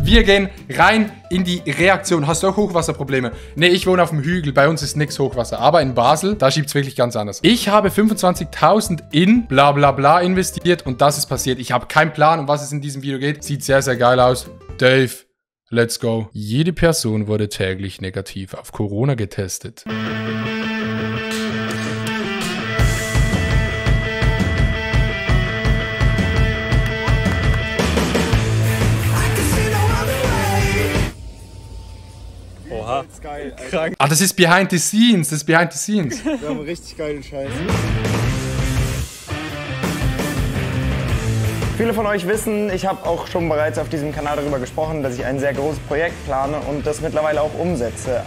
Wir gehen rein in die Reaktion. Hast du auch Hochwasserprobleme? Nee, ich wohne auf dem Hügel. Bei uns ist nix Hochwasser. Aber in Basel, da schiebt es wirklich ganz anders. Ich habe 25.000 in bla bla bla investiert und das ist passiert. Ich habe keinen Plan, um was es in diesem Video geht. Sieht sehr, sehr geil aus. Dave, let's go. Jede Person wurde täglich negativ auf Corona getestet. Oha. Das ist geil, Alter. Krank. Ah, das ist behind the scenes. Das ist behind the scenes. Wir haben richtig geilen Scheiß. Viele von euch wissen, ich habe auch schon bereits auf diesem Kanal darüber gesprochen, dass ich ein sehr großes Projekt plane und das mittlerweile auch umsetze.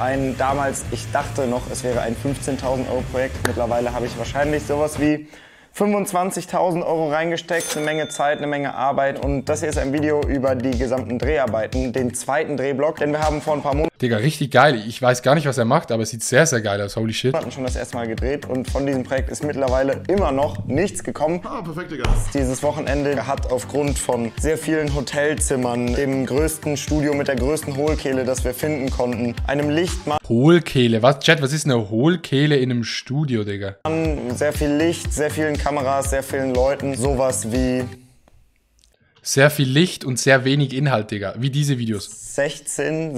Ich dachte noch, es wäre ein 15.000 € Projekt. Mittlerweile habe ich wahrscheinlich sowas wie 25.000 € reingesteckt, eine Menge Zeit, eine Menge Arbeit und das hier ist ein Video über die gesamten Dreharbeiten, den zweiten Drehblock, denn wir haben vor ein paar Monaten Digga, richtig geil. Ich weiß gar nicht, was er macht, aber es sieht sehr, sehr geil aus. Holy shit. schon das erste Mal gedreht und von diesem Projekt ist mittlerweile immer noch nichts gekommen. Ah, perfekt, Digga. Dieses Wochenende hat aufgrund von sehr vielen Hotelzimmern, dem größten Studio mit der größten Hohlkehle, das wir finden konnten, einem Lichtmann, Hohlkehle. Was, Chat, was ist eine Hohlkehle in einem Studio, Digga? sehr viel Licht, sehr vielen Kameras, sehr vielen Leuten, sowas wie Sehr viel Licht und sehr wenig Inhalt, Digga. Wie diese Videos. 16.000,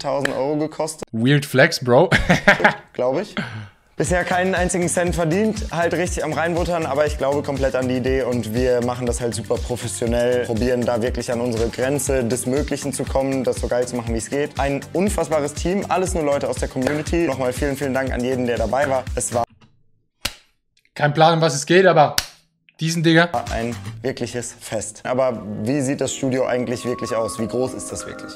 17.000 € gekostet, Weird Flex, Bro. glaube ich. Bisher keinen einzigen Cent verdient, halt richtig am Reinbuttern, aber ich glaube komplett an die Idee und wir machen das halt super professionell, probieren da wirklich an unsere Grenze des Möglichen zu kommen, das so geil zu machen, wie es geht. Ein unfassbares Team, alles nur Leute aus der Community. Nochmal vielen, vielen Dank an jeden, der dabei war. Es war Kein Plan, um was es geht, aber diesen, Digga. ein wirkliches Fest. Aber wie sieht das Studio eigentlich wirklich aus? Wie groß ist das wirklich?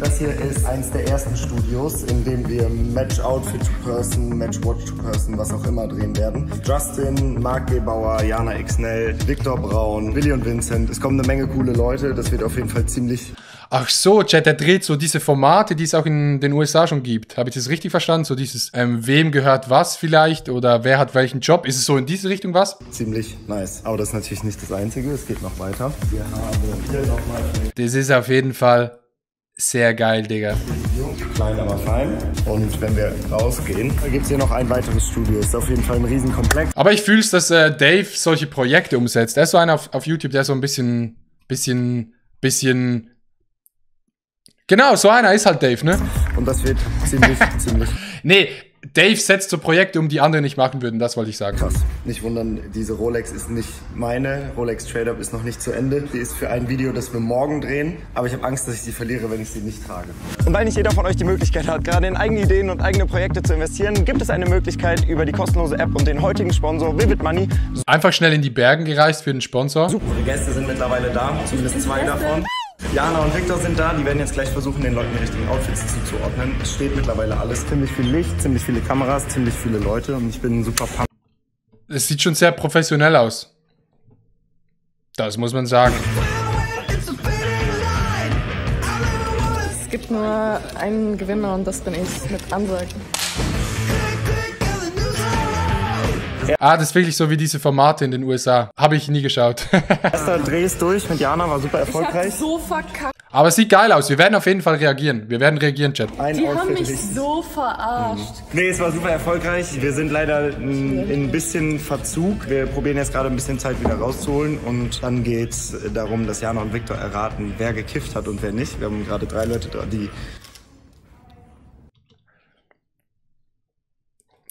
Das hier ist eins der ersten Studios, in dem wir Match Outfit to Person, Match Watch to Person, was auch immer drehen werden. Justin, Marc Gebauer, Jana Xnell, Viktor Braun, Willi und Vincent. Es kommen eine Menge coole Leute, das wird auf jeden Fall ziemlich... Ach so, Chat, der dreht so diese Formate, die es auch in den USA schon gibt. Habe ich das richtig verstanden? So dieses, wem gehört was vielleicht oder wer hat welchen Job? Ist es so in diese Richtung was? Ziemlich nice. Aber das ist natürlich nicht das Einzige, es geht noch weiter. Wir haben hier nochmal... Das ist auf jeden Fall sehr geil, Digga. Klein, aber fein. Und wenn wir rausgehen, da gibt es hier noch ein weiteres Studio. Ist auf jeden Fall ein Riesenkomplex. Aber ich fühle es, dass Dave solche Projekte umsetzt. Der ist so einer auf YouTube, der so ein bisschen... Genau, so einer ist halt Dave, ne? Und das wird ziemlich, ziemlich Nee, Dave setzt so Projekte um, die andere nicht machen würden, das wollte ich sagen. krass. Nicht wundern, diese Rolex ist nicht meine. Rolex Trade-Up ist noch nicht zu Ende. Die ist für ein Video, das wir morgen drehen. Aber ich habe Angst, dass ich sie verliere, wenn ich sie nicht trage. Und weil nicht jeder von euch die Möglichkeit hat, gerade in eigene Ideen und eigene Projekte zu investieren, gibt es eine Möglichkeit über die kostenlose App und den heutigen Sponsor Vivid Money. Einfach schnell in die Bergen gereist für den Sponsor. Unsere Gäste sind mittlerweile da, zumindest 2 davon. Jana und Viktor sind da, die werden jetzt gleich versuchen, den Leuten die richtigen Outfits zuzuordnen. Es steht mittlerweile alles. Ziemlich viel Licht, ziemlich viele Kameras, ziemlich viele Leute und ich bin super pumped. Es sieht schon sehr professionell aus. Das muss man sagen. Es gibt nur einen Gewinner und das bin ich mit Ansagen. Ah, das ist wirklich so wie diese Formate in den USA. Habe ich nie geschaut. Erster Dreh ist durch mit Jana, war super erfolgreich. So verkackt. Aber es sieht geil aus. Wir werden auf jeden Fall reagieren. Wir werden reagieren, Chat. Ein Die haben Outfit mich richtig. so verarscht. Nee, es war super erfolgreich. Wir sind leider in ein bisschen Verzug. Wir probieren jetzt gerade ein bisschen Zeit wieder rauszuholen und dann geht's darum, dass Jana und Viktor erraten, wer gekifft hat und wer nicht. Wir haben gerade 3 Leute da, die...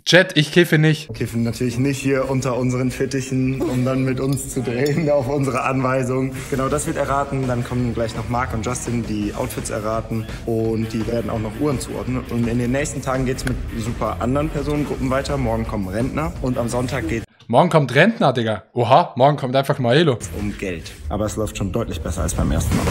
Chat, ich kiffe nicht. Kiffen natürlich nicht hier unter unseren Fittichen, um dann mit uns zu drehen auf unsere Anweisung. Genau, das wird erraten. Dann kommen gleich noch Marc und Justin, die Outfits erraten und die werden auch noch Uhren zuordnen. Und in den nächsten Tagen geht's mit super anderen Personengruppen weiter. Morgen kommen Rentner und am Sonntag geht's Morgen kommt Rentner, Digga. Oha, morgen kommt einfach Maelo. um Geld. Aber es läuft schon deutlich besser als beim ersten Mal.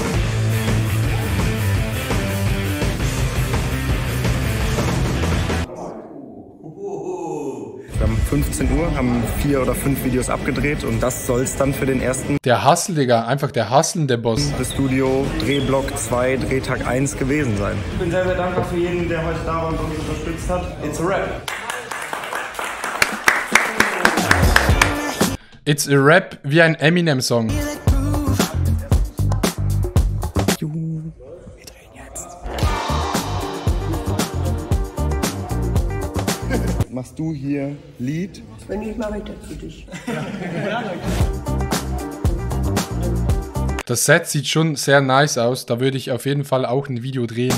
Wir haben 15 Uhr, haben 4 oder 5 Videos abgedreht und das soll's dann für den ersten Der Hustle, Digga. Einfach der hustlende Boss. Studio Drehblock 2, Drehtag 1 gewesen sein. Ich bin sehr, sehr dankbar für jeden, der heute da war und uns unterstützt hat. It's a wrap. It's a Rap wie ein Eminem-Song. machst du hier Lied. Wenn nicht, mache ich das für dich. Das Set sieht schon sehr nice aus. Da würde ich auf jeden Fall auch ein Video drehen.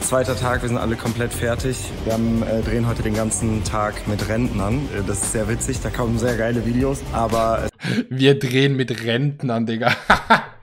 Zweiter Tag, wir sind alle komplett fertig. Wir drehen heute den ganzen Tag mit Rentnern. Das ist sehr witzig, da kommen sehr geile Videos, aber Wir drehen mit Rentnern, Digga.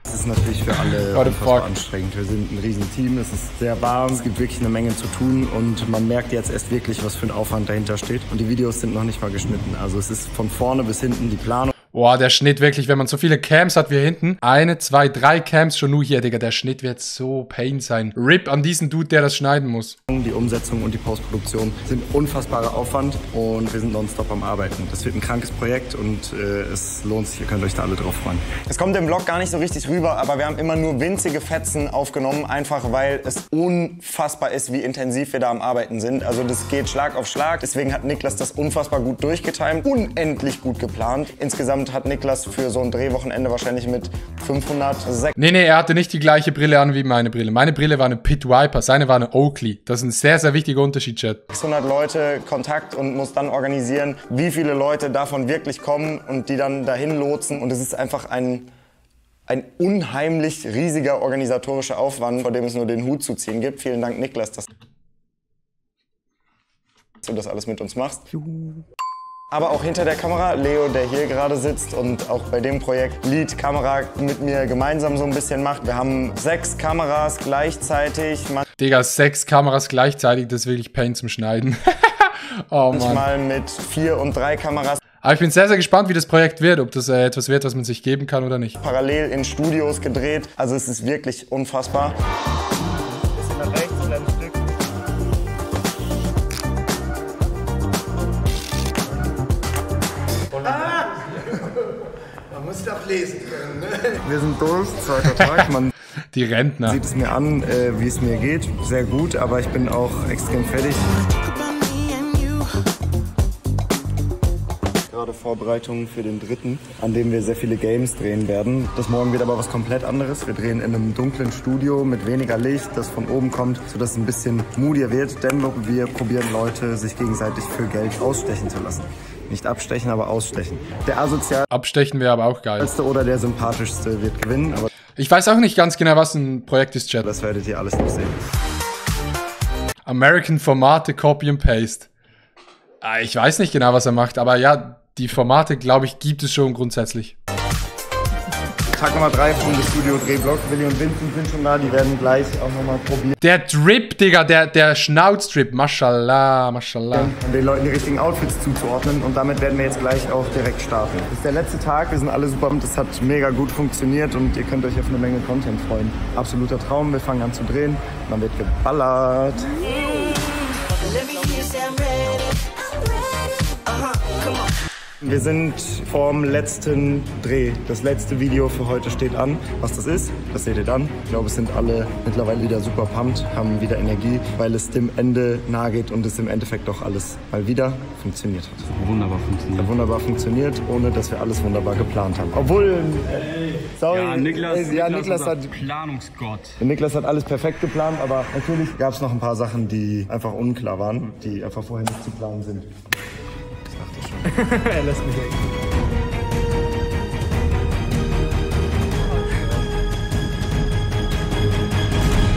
es ist natürlich für alle unfassbar anstrengend. Wir sind ein riesen Team, es ist sehr warm, es gibt wirklich eine Menge zu tun und man merkt jetzt erst wirklich, was für ein Aufwand dahinter steht. Und die Videos sind noch nicht mal geschnitten, also es ist von vorne bis hinten die Planung. Boah, der Schnitt wirklich, wenn man so viele Cams hat wie hier hinten. 1, 2, 3 Cams schon nur hier, Digga. Der Schnitt wird so pain sein. RIP an diesen Dude, der das schneiden muss. Die Umsetzung und die Postproduktion sind unfassbarer Aufwand und wir sind nonstop am Arbeiten. Das wird ein krankes Projekt und es lohnt sich, ihr könnt euch da alle drauf freuen. Es kommt im Vlog gar nicht so richtig rüber, aber wir haben immer nur winzige Fetzen aufgenommen, einfach weil es unfassbar ist, wie intensiv wir da am Arbeiten sind. Also das geht Schlag auf Schlag. Deswegen hat Niklas das unfassbar gut durchgetimt, unendlich gut geplant. Insgesamt hat Niklas für so ein Drehwochenende wahrscheinlich mit 506. Nee, er hatte nicht die gleiche Brille an wie meine Brille. Meine Brille war eine Pit Viper, seine war eine Oakley. Das ist ein sehr, sehr wichtiger Unterschied, Chat. 600 Leute Kontakt und muss dann organisieren, wie viele Leute davon wirklich kommen und die dann dahin lotsen. Und es ist einfach ein unheimlich riesiger organisatorischer Aufwand, vor dem es nur den Hut zu ziehen gibt. Vielen Dank, Niklas, dass du das alles mit uns machst. Aber auch hinter der Kamera, Leo, der hier gerade sitzt und auch bei dem Projekt Lead-Kamera mit mir gemeinsam so ein bisschen macht. Wir haben 6 Kameras gleichzeitig. Digga, 6 Kameras gleichzeitig, das ist wirklich Pain zum Schneiden. Oh Mann. Manchmal mit 4 und 3 Kameras. Aber ich bin sehr, sehr gespannt, wie das Projekt wird. Ob das etwas wird, was man sich geben kann oder nicht. Parallel in Studios gedreht. Also es ist wirklich unfassbar. Bisschen nach rechts, ein kleines Stück. Man muss doch lesen können, ne? Wir sind durch, zweiter Tag. Man Die Rentner. sieht es mir an, wie es mir geht. Sehr gut, aber ich bin auch extrem fertig. Gerade Vorbereitungen für den 3., an dem wir sehr viele Games drehen werden. Das morgen wird aber was komplett anderes. Wir drehen in einem dunklen Studio mit weniger Licht, das von oben kommt, sodass es ein bisschen moodier wird. Denn wir probieren Leute, sich gegenseitig für Geld ausstechen zu lassen. Nicht abstechen, aber ausstechen. Der asozialste Abstechen wäre aber auch geil. oder der sympathischste wird gewinnen. Aber Ich weiß auch nicht ganz genau, was ein Projekt ist, Chat. das werdet ihr alles noch sehen. American Formate Copy and Paste. Ich weiß nicht genau, was er macht, aber ja, die Formate, glaube ich, gibt es schon grundsätzlich. Tag Nummer 3 vom Studio Drehblock. Willi und Vincent sind schon da, die werden gleich auch nochmal probieren. Der Drip, Digga, der Schnauzdrap, mashallah, mashallah. Um den Leuten die richtigen Outfits zuzuordnen und damit werden wir jetzt gleich auch direkt starten. Das ist der letzte Tag, wir sind alle super, das hat mega gut funktioniert und ihr könnt euch auf eine Menge Content freuen. Absoluter Traum, wir fangen an zu drehen, dann wird geballert. Wir sind vorm letzten Dreh. Das letzte Video für heute steht an. Was das ist, das seht ihr dann. Ich glaube, es sind alle mittlerweile wieder super pumped, haben wieder Energie, weil es dem Ende nahe geht und es im Endeffekt doch alles mal wieder funktioniert hat. Wunderbar funktioniert. Hat wunderbar funktioniert, ohne dass wir alles wunderbar geplant haben. Obwohl, sorry, Ja, Niklas hat Planungsgott. Niklas hat alles perfekt geplant, aber natürlich gab es noch ein paar Sachen, die einfach unklar waren, die einfach vorher nicht zu planen sind. Er lässt mich weg.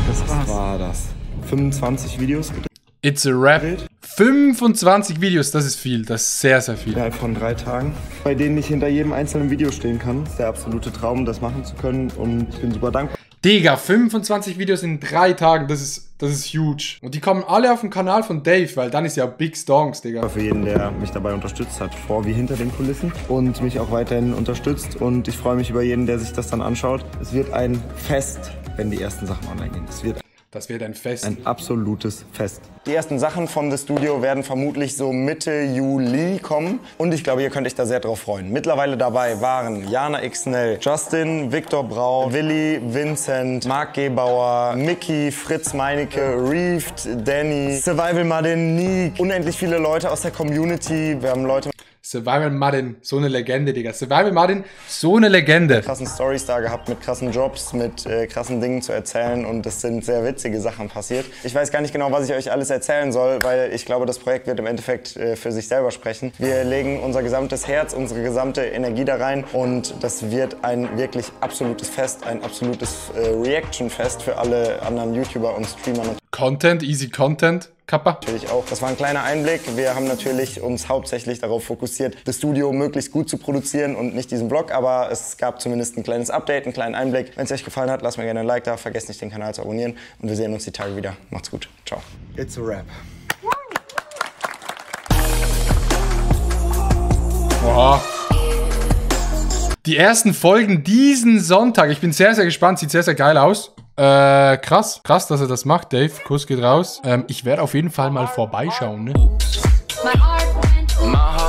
Was war das? 25 Videos gedreht. It's a rap. 25 Videos, das ist viel, das ist sehr, sehr viel. Innerhalb von 3 Tagen, bei denen ich hinter jedem einzelnen Video stehen kann. Das ist der absolute Traum, das machen zu können und ich bin super dankbar. Digga, 25 Videos in 3 Tagen, das ist huge. Und die kommen alle auf den Kanal von Dave, weil dann ist ja Big Stonks, Digga. Für jeden, der mich dabei unterstützt hat, vor wie hinter den Kulissen und mich auch weiterhin unterstützt. Und ich freue mich über jeden, der sich das dann anschaut. Es wird ein Fest, wenn die ersten Sachen online gehen. Das wird ein Fest. Ein absolutes Fest. Die ersten Sachen von The Studio werden vermutlich so Mitte Juli kommen. Und ich glaube, ihr könnt euch da sehr drauf freuen. Mittlerweile dabei waren Jana Xnell, Justin, Viktor Brau, Willi, Vincent, Marc Gebauer, Mickey, Fritz Meinecke, Reeft, Danny, Survival Martin, Nick. Unendlich viele Leute aus der Community. Wir haben Leute Survival Martin, so eine Legende, Digga. Survival Martin, so eine Legende. Krassen Storys da gehabt, mit krassen Jobs, mit krassen Dingen zu erzählen und es sind sehr witzige Sachen passiert. Ich weiß gar nicht genau, was ich euch alles erzählen soll, weil ich glaube, das Projekt wird im Endeffekt für sich selber sprechen. Wir legen unser gesamtes Herz, unsere gesamte Energie da rein und das wird ein wirklich absolutes Fest, ein absolutes Reaction-Fest für alle anderen YouTuber und Streamer. Content, easy Content. Kappa. Natürlich auch. Das war ein kleiner Einblick. Wir haben natürlich uns hauptsächlich darauf fokussiert, das Studio möglichst gut zu produzieren und nicht diesen Vlog, aber es gab zumindest ein kleines Update, einen kleinen Einblick. Wenn es euch gefallen hat, lasst mir gerne ein Like da, vergesst nicht den Kanal zu abonnieren und wir sehen uns die Tage wieder. Macht's gut. Ciao. It's a wrap. Boah. Die ersten Folgen diesen Sonntag. Ich bin sehr, sehr gespannt. Sieht sehr, sehr geil aus. Krass. Krass, dass er das macht, Dave. Kuss geht raus. Ich werde auf jeden Fall mal vorbeischauen, ne? My heart